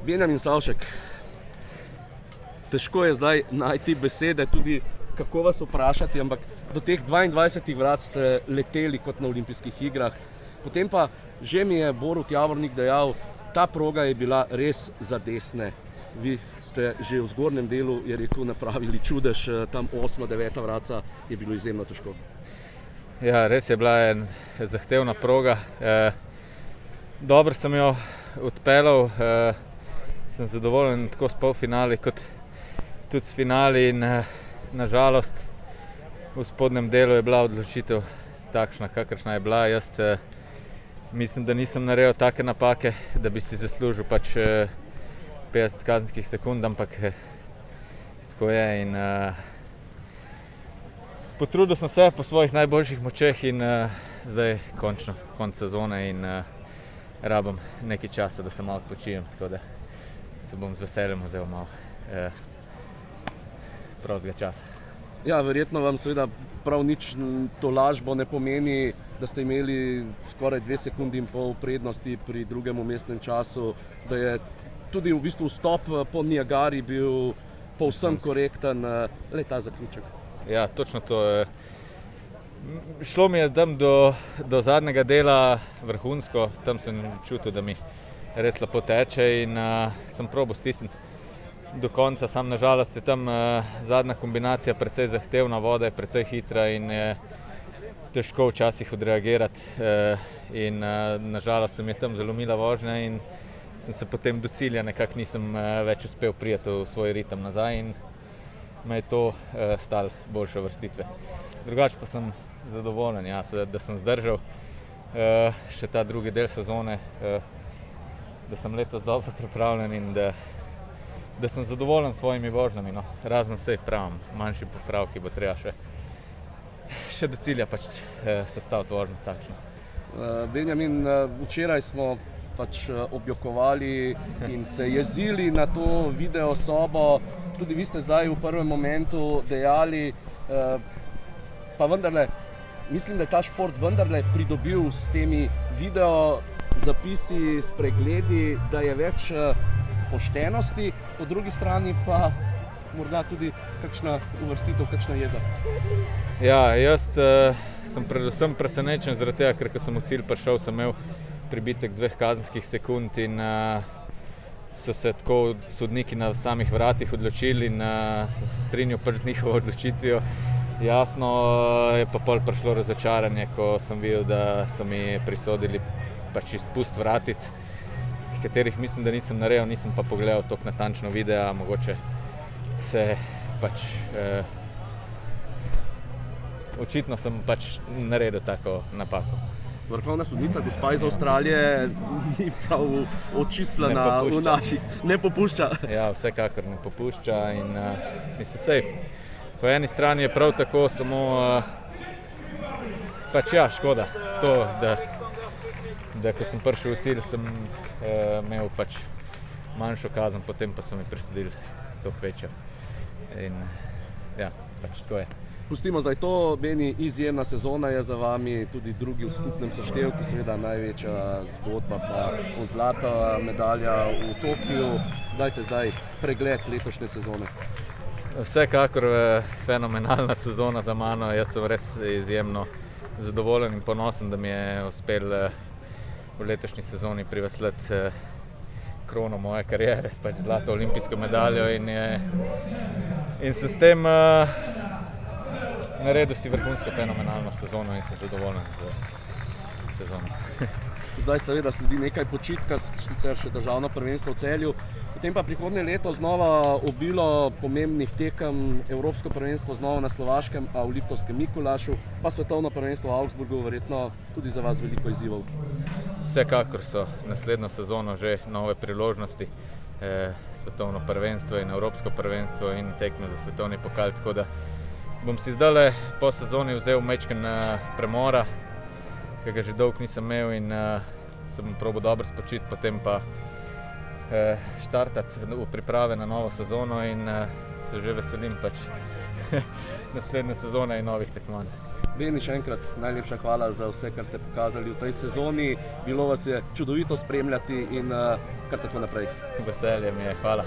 Benjamin Savšek, težko je zdaj najti besede, tudi kako vas vprašati, ampak do teh 22 vrat ste leteli kot na olimpijskih igrah. Potem pa že mi je Borut Javornik dejal, ta proga je bila res za desne. Vi ste že v zgornjem delu, je rekel, napravili čudež, tam 8. 9. vratca je bilo izjemno težko. Ja, res je bila en zahtevna proga. Dobro sem jo odpeljal, sem zadovoljen tako s polfinali kot tudi s finali in nažalost v spodnjem delu je bila odločitev takšna, kakršna je bila. Jaz mislim, da nisem naredil take napake, da bi si zaslužil pač 50 kazenskih sekund, ampak tako je in potrudil sem se po svojih najboljših močeh in zdaj končno konec sezone in rabim nekaj časa, da se malo odpočijem, tako da se bom z veseljem vzel malo prostega časa. Ja, verjetno vam seveda prav nič to lažbo ne pomeni, da ste imeli skoraj 2 sekundi in pol prednosti pri drugem vmesnem času, da je tudi v bistvu vstop po Niagari bil povsem korekten, le ta zaključek. Ja, točno to. Šlo mi je tam do zadnjega dela vrhunsko, tam sem čutil, da mi res lepo teče in sem probal stisniti do konca, sam nažalost je tam zadnja kombinacija precej zahtevna, voda je precej hitra in je težko včasih odreagirati in nažalost se mi je tam zalomila vožnja in sem se potem do cilja nekako nisem več uspel prijeti v svoj ritem nazaj in me je to stalo boljše uvrstitve. Drugače pa sem zadovoljen, ja, da sem zdržal še ta drugi del sezone, da sem letos dobro pripravljen in da sem zadovoljen s svojimi vožnjami, no. Razen vseh pravim, manjši popravki bo treba še do cilja pač sestaviti vožnjo takšno. Benjamin, včeraj smo pač objokovali in se jezili na to video sobo, tudi vi ste zdaj v prvem momentu dejali, pa vendarle, mislim, da je ta šport vendarle pridobil s temi video zapisi, s pregledi, da je več poštenosti, po drugi strani pa morda tudi kakšna uvrstitev, kakšna jeza. Ja, jaz sem predvsem presenečen zaradi tega, ker ko sem v cilj prišel, sem imel pribitek 2 kazenskih sekund in so se tako sodniki na samih vratih odločili in sem se strinjal z njihovo odločitvijo. Jasno je pa pol prišlo razočaranje, ko sem videl, da so mi prisodili pač izpust vratic, katerih mislim, da nisem naredil, nisem pa pogledal toliko natančno videa, mogoče se pač očitno sem pač naredil tako napako. Vrhovna sodnica, gospa iz Avstralije, ni prav očislena v naših, ne popušča. Ja, vsekakor ne popušča in mislim, sej, po eni strani je prav tako, samo pač ja, škoda to, da ko sem prišel v cilj, sem imel pač manjšo kazen, potem pa so mi presodili toliko večjo. In ja, pač tako je. Pustimo zdaj to, Beni, izjemna sezona je za vami, tudi drugi v skupnem seštevku, seveda največja zgodba pa zlata medalja v Tokiu. Dajte zdaj pregled letošnje sezone. Vsekakor fenomenalna sezona za mano, jaz sem res izjemno zadovoljen in ponosen, da mi je uspel v letošnji sezoni priveslati krono moje kariere, pač zlato olimpijsko medaljo in sem s tem naredil si vrhunsko fenomenalno sezono in sem zadovoljen z sezono. Zdaj seveda sledi nekaj počitka, sicer še državno prvenstvo v Celju, potem pa prihodnje leto znova obilo pomembnih tekem, evropsko prvenstvo znova na Slovaškem, a v Liptovskem Mikolašu, pa svetovno prvenstvo v Augsburgu, verjetno tudi za vas veliko izzivov. Vsekakor so naslednjo sezono že nove priložnosti, svetovno prvenstvo in evropsko prvenstvo in tekme za svetovni pokal, tako da bom si zdajle po sezoni vzel majčken premora, ki ga že dolgo nisem imel in se bom probal dobro spočiti, potem pa štartati v priprave na novo sezono in se že veselim pač naslednje sezone in novih tekmovanj. Beni, še enkrat najlepša hvala za vse, kar ste pokazali v tej sezoni. Bilo vas je čudovito spremljati in kar tako naprej. Veselje mi je, hvala.